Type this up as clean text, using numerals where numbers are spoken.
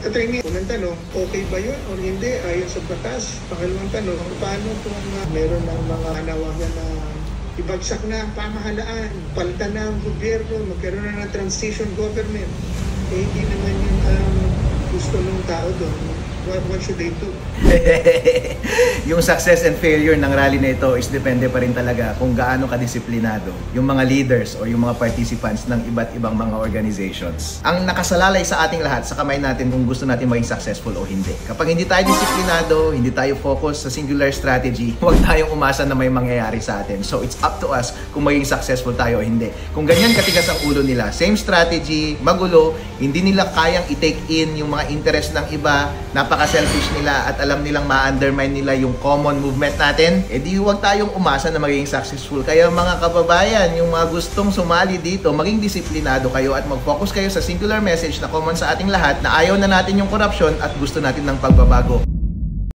Attorney, unang tanong, okay ba yun o hindi ayon sa batas? Pangalawang tanong, paano kung meron ng mga anawagan na ibagsak na ang pamahalaan, palitan na ang gobyerno, magkaroon na ng transition government? Hindi naman yun ang gusto ng tao doon. What should they do? Yung success and failure ng rally na ito is depende pa rin talaga kung gaano kadisiplinado yung mga leaders o yung mga participants ng iba't ibang mga organizations. Ang nakasalalay sa ating lahat sa kamay natin kung gusto natin maging successful o hindi. Kapag hindi tayo disiplinado, hindi tayo focus sa singular strategy, huwag tayong umasa na may mangyayari sa atin. So it's up to us kung maging successful tayo o hindi. Kung ganyan katigas ang ulo nila, same strategy, magulo, hindi nila kayang i-take in yung mga interest ng iba, napaka-selfish nila at alam nilang ma-undermine nila yung common movement natin, di huwag tayong umasa na magiging successful. Kaya mga kababayan, yung mga gustong sumali dito, maging disiplinado kayo at mag-focus kayo sa singular message na common sa ating lahat na ayaw na natin yung corruption at gusto natin ng pagbabago.